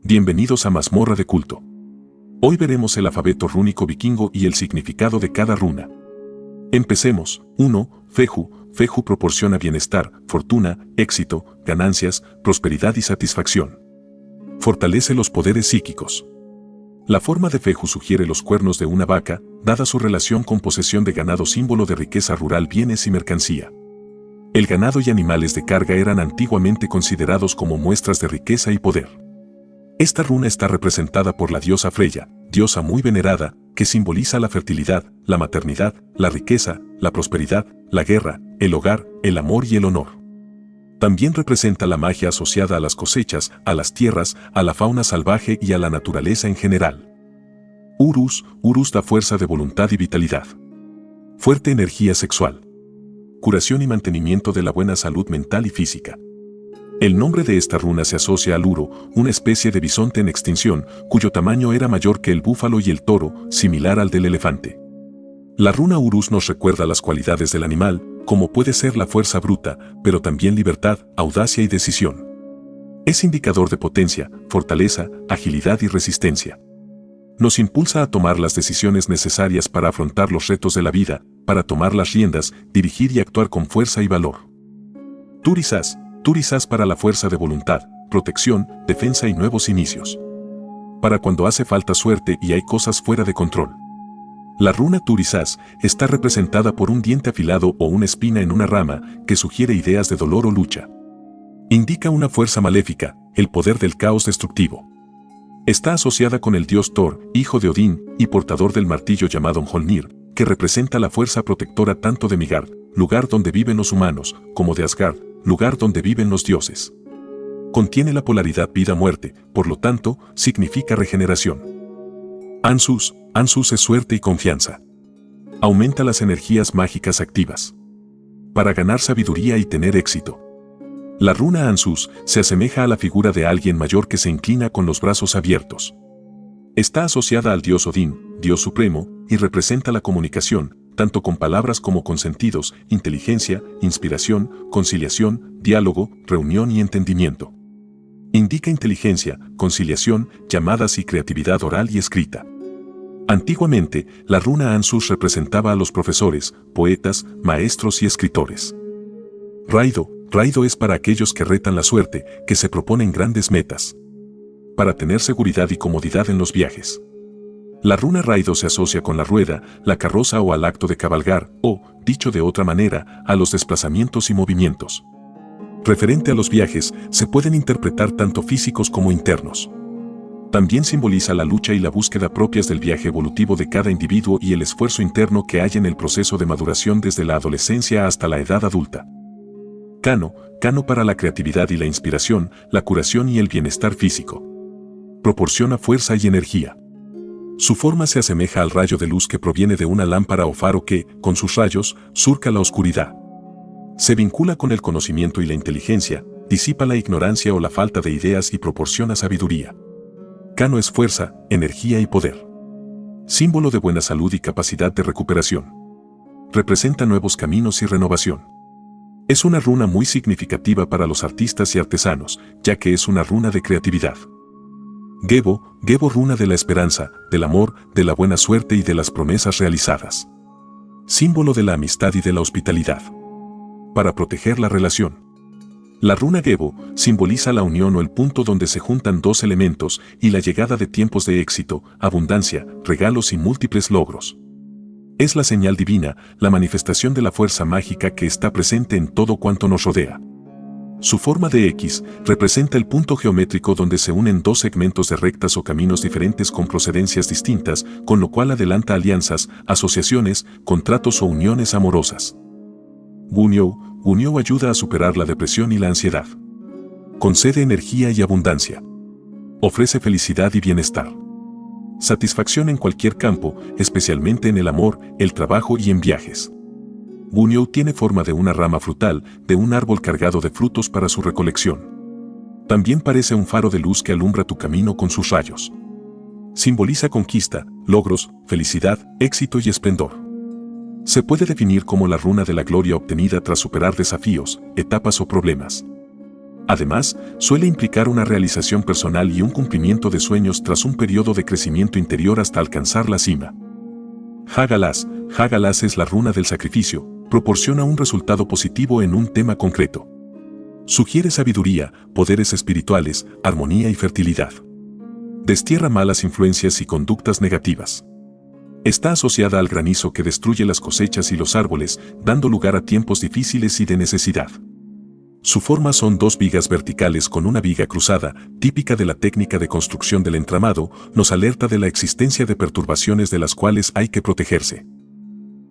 Bienvenidos a Mazmorra de Culto. Hoy veremos el alfabeto rúnico vikingo y el significado de cada runa. Empecemos. 1. Fehu. Fehu proporciona bienestar, fortuna, éxito, ganancias, prosperidad y satisfacción. Fortalece los poderes psíquicos. La forma de Fehu sugiere los cuernos de una vaca, dada su relación con posesión de ganado, símbolo de riqueza rural, bienes y mercancía. El ganado y animales de carga eran antiguamente considerados como muestras de riqueza y poder. Esta runa está representada por la diosa Freya, diosa muy venerada, que simboliza la fertilidad, la maternidad, la riqueza, la prosperidad, la guerra, el hogar, el amor y el honor. También representa la magia asociada a las cosechas, a las tierras, a la fauna salvaje y a la naturaleza en general. Urus. Urus da fuerza de voluntad y vitalidad. Fuerte energía sexual. Curación y mantenimiento de la buena salud mental y física. El nombre de esta runa se asocia al uro, una especie de bisonte en extinción, cuyo tamaño era mayor que el búfalo y el toro, similar al del elefante. La runa Urus nos recuerda las cualidades del animal, como puede ser la fuerza bruta, pero también libertad, audacia y decisión. Es indicador de potencia, fortaleza, agilidad y resistencia. Nos impulsa a tomar las decisiones necesarias para afrontar los retos de la vida, para tomar las riendas, dirigir y actuar con fuerza y valor. Turisas. Turisas para la fuerza de voluntad, protección, defensa y nuevos inicios. Para cuando hace falta suerte y hay cosas fuera de control. La runa Turisas está representada por un diente afilado o una espina en una rama que sugiere ideas de dolor o lucha. Indica una fuerza maléfica, el poder del caos destructivo. Está asociada con el dios Thor, hijo de Odín y portador del martillo llamado Mjolnir, que representa la fuerza protectora tanto de Midgard, lugar donde viven los humanos, como de Asgard, lugar donde viven los dioses. Contiene la polaridad vida-muerte, por lo tanto, significa regeneración. Ansus. Ansus es suerte y confianza. Aumenta las energías mágicas activas. Para ganar sabiduría y tener éxito. La runa Ansus se asemeja a la figura de alguien mayor que se inclina con los brazos abiertos. Está asociada al dios Odín, dios supremo, y representa la comunicación, tanto con palabras como con sentidos, inteligencia, inspiración, conciliación, diálogo, reunión y entendimiento. Indica inteligencia, conciliación, llamadas y creatividad oral y escrita. Antiguamente, la runa Ansus representaba a los profesores, poetas, maestros y escritores. Raido. Raido es para aquellos que retan la suerte, que se proponen grandes metas. Para tener seguridad y comodidad en los viajes. La runa Raido se asocia con la rueda, la carroza o al acto de cabalgar, o, dicho de otra manera, a los desplazamientos y movimientos. Referente a los viajes, se pueden interpretar tanto físicos como internos. También simboliza la lucha y la búsqueda propias del viaje evolutivo de cada individuo y el esfuerzo interno que hay en el proceso de maduración desde la adolescencia hasta la edad adulta. Cano. Cano para la creatividad y la inspiración, la curación y el bienestar físico. Proporciona fuerza y energía. Su forma se asemeja al rayo de luz que proviene de una lámpara o faro que, con sus rayos, surca la oscuridad. Se vincula con el conocimiento y la inteligencia, disipa la ignorancia o la falta de ideas y proporciona sabiduría. Cano es fuerza, energía y poder. Símbolo de buena salud y capacidad de recuperación. Representa nuevos caminos y renovación. Es una runa muy significativa para los artistas y artesanos, ya que es una runa de creatividad. Gebo. Gebo runa de la esperanza, del amor, de la buena suerte y de las promesas realizadas. Símbolo de la amistad y de la hospitalidad. Para proteger la relación. La runa Gebo simboliza la unión o el punto donde se juntan dos elementos y la llegada de tiempos de éxito, abundancia, regalos y múltiples logros. Es la señal divina, la manifestación de la fuerza mágica que está presente en todo cuanto nos rodea. Su forma de X representa el punto geométrico donde se unen dos segmentos de rectas o caminos diferentes con procedencias distintas, con lo cual adelanta alianzas, asociaciones, contratos o uniones amorosas. Gunyou. Gunyou ayuda a superar la depresión y la ansiedad. Concede energía y abundancia. Ofrece felicidad y bienestar. Satisfacción en cualquier campo, especialmente en el amor, el trabajo y en viajes. Gunyou tiene forma de una rama frutal, de un árbol cargado de frutos para su recolección. También parece un faro de luz que alumbra tu camino con sus rayos. Simboliza conquista, logros, felicidad, éxito y esplendor. Se puede definir como la runa de la gloria obtenida tras superar desafíos, etapas o problemas. Además, suele implicar una realización personal y un cumplimiento de sueños tras un periodo de crecimiento interior hasta alcanzar la cima. Hagalas es la runa del sacrificio, proporciona un resultado positivo en un tema concreto. Sugiere sabiduría, poderes espirituales, armonía y fertilidad. Destierra malas influencias y conductas negativas. Está asociada al granizo que destruye las cosechas y los árboles, dando lugar a tiempos difíciles y de necesidad. Su forma son dos vigas verticales con una viga cruzada, típica de la técnica de construcción del entramado, nos alerta de la existencia de perturbaciones de las cuales hay que protegerse.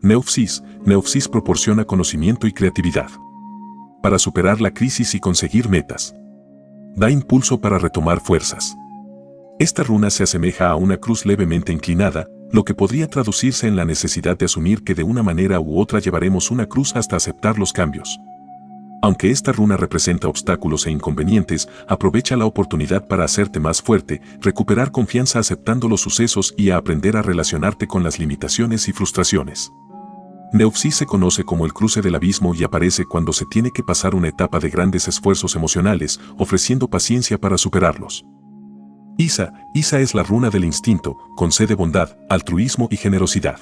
Neofsis proporciona conocimiento y creatividad para superar la crisis y conseguir metas. Da impulso para retomar fuerzas. Esta runa se asemeja a una cruz levemente inclinada, lo que podría traducirse en la necesidad de asumir que de una manera u otra llevaremos una cruz hasta aceptar los cambios. Aunque esta runa representa obstáculos e inconvenientes, aprovecha la oportunidad para hacerte más fuerte, recuperar confianza aceptando los sucesos y a aprender a relacionarte con las limitaciones y frustraciones. Neofsis se conoce como el cruce del abismo y aparece cuando se tiene que pasar una etapa de grandes esfuerzos emocionales, ofreciendo paciencia para superarlos. Isa es la runa del instinto, concede bondad, altruismo y generosidad.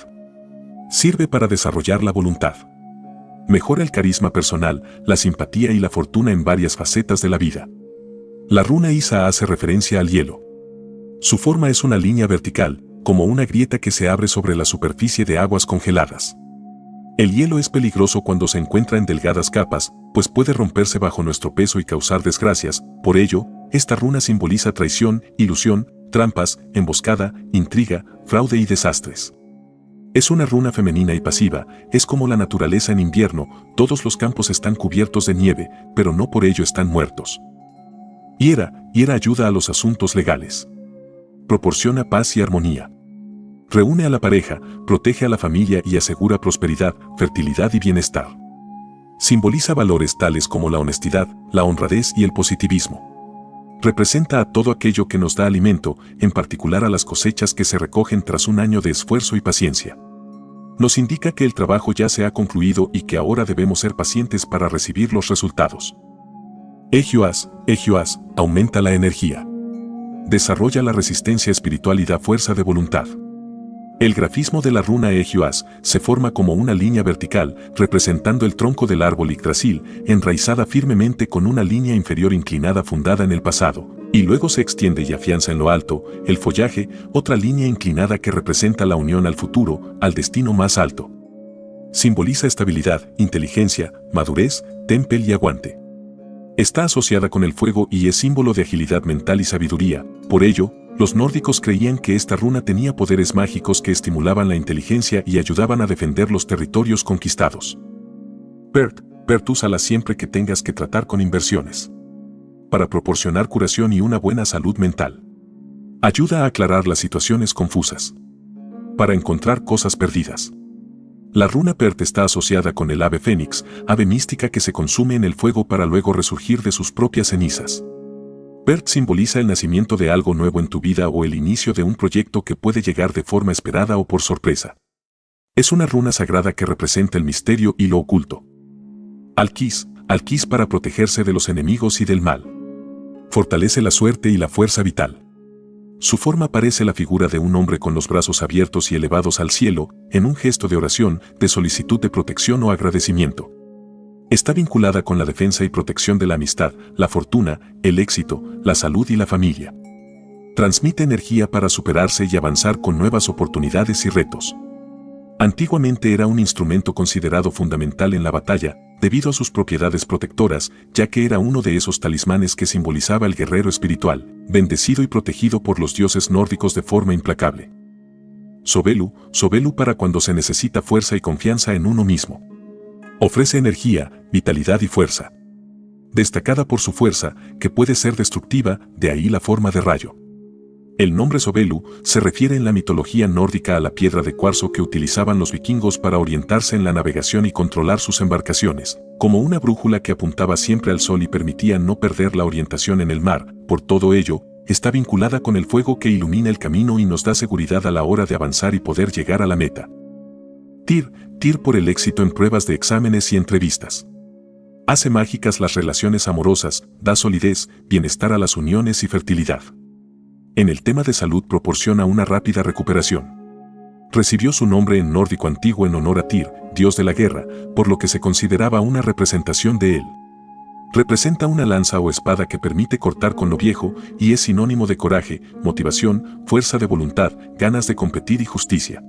Sirve para desarrollar la voluntad. Mejora el carisma personal, la simpatía y la fortuna en varias facetas de la vida. La runa Isa hace referencia al hielo. Su forma es una línea vertical, como una grieta que se abre sobre la superficie de aguas congeladas. El hielo es peligroso cuando se encuentra en delgadas capas, pues puede romperse bajo nuestro peso y causar desgracias. Por ello, esta runa simboliza traición, ilusión, trampas, emboscada, intriga, fraude y desastres. Es una runa femenina y pasiva, es como la naturaleza en invierno, todos los campos están cubiertos de nieve, pero no por ello están muertos. Hiera ayuda a los asuntos legales. Proporciona paz y armonía. Reúne a la pareja, protege a la familia y asegura prosperidad, fertilidad y bienestar. Simboliza valores tales como la honestidad, la honradez y el positivismo. Representa a todo aquello que nos da alimento, en particular a las cosechas que se recogen tras un año de esfuerzo y paciencia. Nos indica que el trabajo ya se ha concluido y que ahora debemos ser pacientes para recibir los resultados. Ejiuas, aumenta la energía. Desarrolla la resistencia espiritual y da fuerza de voluntad. El grafismo de la runa Ejiuas se forma como una línea vertical, representando el tronco del árbol Yggdrasil, enraizada firmemente con una línea inferior inclinada fundada en el pasado, y luego se extiende y afianza en lo alto, el follaje, otra línea inclinada que representa la unión al futuro, al destino más alto. Simboliza estabilidad, inteligencia, madurez, temple y aguante. Está asociada con el fuego y es símbolo de agilidad mental y sabiduría, por ello, los nórdicos creían que esta runa tenía poderes mágicos que estimulaban la inteligencia y ayudaban a defender los territorios conquistados. Úsala siempre que tengas que tratar con inversiones. Para proporcionar curación y una buena salud mental. Ayuda a aclarar las situaciones confusas. Para encontrar cosas perdidas. La runa Pert está asociada con el ave fénix, ave mística que se consume en el fuego para luego resurgir de sus propias cenizas. Pert simboliza el nacimiento de algo nuevo en tu vida o el inicio de un proyecto que puede llegar de forma esperada o por sorpresa. Es una runa sagrada que representa el misterio y lo oculto. Alquís para protegerse de los enemigos y del mal. Fortalece la suerte y la fuerza vital. Su forma parece la figura de un hombre con los brazos abiertos y elevados al cielo, en un gesto de oración, de solicitud de protección o agradecimiento. Está vinculada con la defensa y protección de la amistad, la fortuna, el éxito, la salud y la familia. Transmite energía para superarse y avanzar con nuevas oportunidades y retos. Antiguamente era un instrumento considerado fundamental en la batalla, debido a sus propiedades protectoras, ya que era uno de esos talismanes que simbolizaba el guerrero espiritual, bendecido y protegido por los dioses nórdicos de forma implacable. Sovelu para cuando se necesita fuerza y confianza en uno mismo. Ofrece energía, vitalidad y fuerza. Destacada por su fuerza, que puede ser destructiva, de ahí la forma de rayo. El nombre Sovelu se refiere en la mitología nórdica a la piedra de cuarzo que utilizaban los vikingos para orientarse en la navegación y controlar sus embarcaciones, como una brújula que apuntaba siempre al sol y permitía no perder la orientación en el mar. Por todo ello, está vinculada con el fuego que ilumina el camino y nos da seguridad a la hora de avanzar y poder llegar a la meta. Tyr por el éxito en pruebas de exámenes y entrevistas. Hace mágicas las relaciones amorosas, da solidez, bienestar a las uniones y fertilidad. En el tema de salud proporciona una rápida recuperación. Recibió su nombre en nórdico antiguo en honor a Tyr, dios de la guerra, por lo que se consideraba una representación de él. Representa una lanza o espada que permite cortar con lo viejo y es sinónimo de coraje, motivación, fuerza de voluntad, ganas de competir y justicia.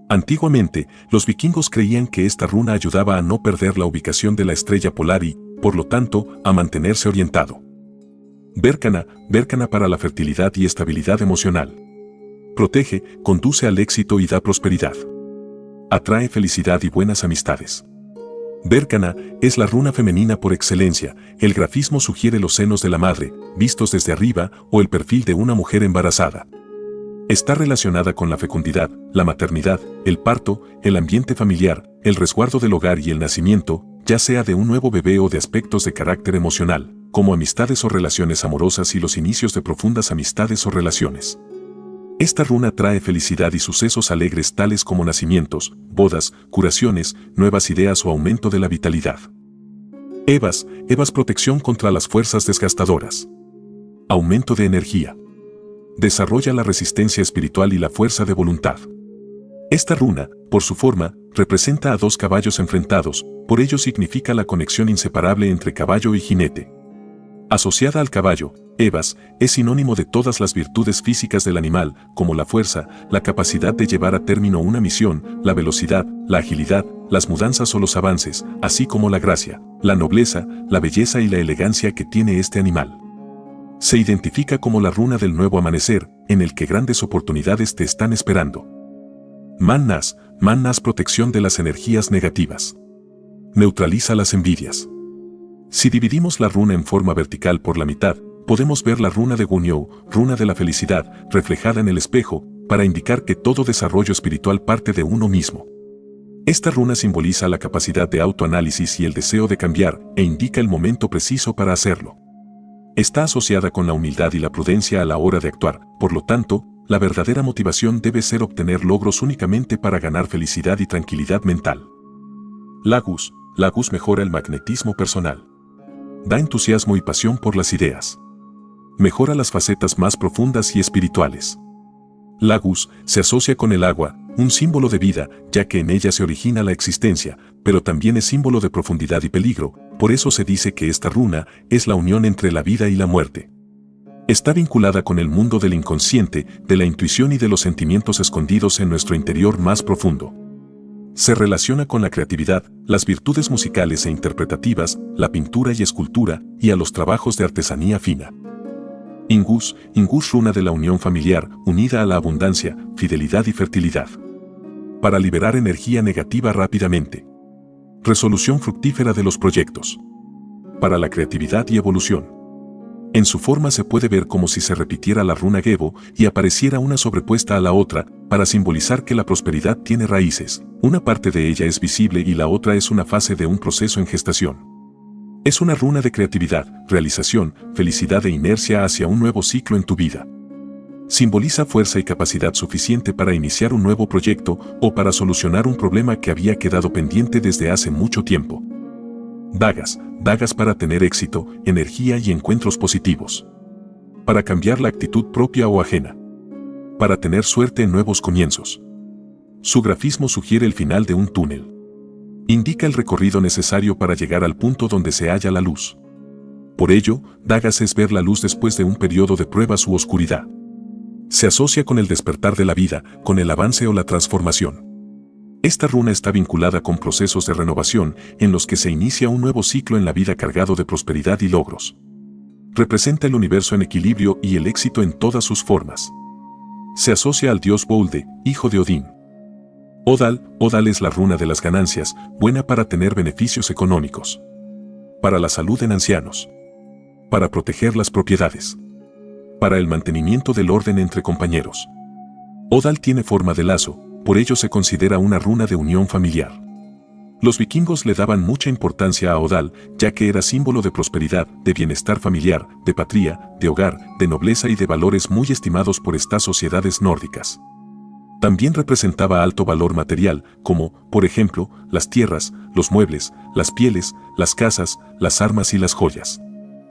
Antiguamente, los vikingos creían que esta runa ayudaba a no perder la ubicación de la estrella polar y, por lo tanto, a mantenerse orientado. Berkana para la fertilidad y estabilidad emocional. Protege, conduce al éxito y da prosperidad. Atrae felicidad y buenas amistades. Berkana es la runa femenina por excelencia. El grafismo sugiere los senos de la madre, vistos desde arriba, o el perfil de una mujer embarazada. Está relacionada con la fecundidad, la maternidad, el parto, el ambiente familiar, el resguardo del hogar y el nacimiento, ya sea de un nuevo bebé o de aspectos de carácter emocional, como amistades o relaciones amorosas y los inicios de profundas amistades o relaciones. Esta runa trae felicidad y sucesos alegres tales como nacimientos, bodas, curaciones, nuevas ideas o aumento de la vitalidad. Evas protección contra las fuerzas desgastadoras. Aumento de energía. Desarrolla la resistencia espiritual y la fuerza de voluntad. Esta runa, por su forma, representa a dos caballos enfrentados, por ello significa la conexión inseparable entre caballo y jinete. Asociada al caballo, Evas es sinónimo de todas las virtudes físicas del animal, como la fuerza, la capacidad de llevar a término una misión, la velocidad, la agilidad, las mudanzas o los avances, así como la gracia, la nobleza, la belleza y la elegancia que tiene este animal. Se identifica como la runa del nuevo amanecer, en el que grandes oportunidades te están esperando. Mannas protección de las energías negativas. Neutraliza las envidias. Si dividimos la runa en forma vertical por la mitad, podemos ver la runa de Gunyou, runa de la felicidad, reflejada en el espejo, para indicar que todo desarrollo espiritual parte de uno mismo. Esta runa simboliza la capacidad de autoanálisis y el deseo de cambiar, e indica el momento preciso para hacerlo. Está asociada con la humildad y la prudencia a la hora de actuar, por lo tanto, la verdadera motivación debe ser obtener logros únicamente para ganar felicidad y tranquilidad mental. Lagus mejora el magnetismo personal. Da entusiasmo y pasión por las ideas. Mejora las facetas más profundas y espirituales. Lagus se asocia con el agua, un símbolo de vida, ya que en ella se origina la existencia, pero también es símbolo de profundidad y peligro, por eso se dice que esta runa es la unión entre la vida y la muerte. Está vinculada con el mundo del inconsciente, de la intuición y de los sentimientos escondidos en nuestro interior más profundo. Se relaciona con la creatividad, las virtudes musicales e interpretativas, la pintura y escultura, y a los trabajos de artesanía fina. Ingus runa de la unión familiar, unida a la abundancia, fidelidad y fertilidad. Para liberar energía negativa rápidamente. Resolución fructífera de los proyectos. Para la creatividad y evolución. En su forma se puede ver como si se repitiera la runa Gebo y apareciera una sobrepuesta a la otra, para simbolizar que la prosperidad tiene raíces. Una parte de ella es visible y la otra es una fase de un proceso en gestación. Es una runa de creatividad, realización, felicidad e inercia hacia un nuevo ciclo en tu vida. Simboliza fuerza y capacidad suficiente para iniciar un nuevo proyecto o para solucionar un problema que había quedado pendiente desde hace mucho tiempo. Dagas para tener éxito, energía y encuentros positivos. Para cambiar la actitud propia o ajena. Para tener suerte en nuevos comienzos. Su grafismo sugiere el final de un túnel. Indica el recorrido necesario para llegar al punto donde se halla la luz. Por ello, Dagas es ver la luz después de un periodo de pruebas u oscuridad. Se asocia con el despertar de la vida, con el avance o la transformación. Esta runa está vinculada con procesos de renovación en los que se inicia un nuevo ciclo en la vida cargado de prosperidad y logros. Representa el universo en equilibrio y el éxito en todas sus formas. Se asocia al dios Bolde, hijo de Odín. Odal es la runa de las ganancias, buena para tener beneficios económicos. Para la salud en ancianos. Para proteger las propiedades. Para el mantenimiento del orden entre compañeros. Odal tiene forma de lazo, por ello se considera una runa de unión familiar. Los vikingos le daban mucha importancia a Odal, ya que era símbolo de prosperidad, de bienestar familiar, de patria, de hogar, de nobleza y de valores muy estimados por estas sociedades nórdicas. También representaba alto valor material, como, por ejemplo, las tierras, los muebles, las pieles, las casas, las armas y las joyas.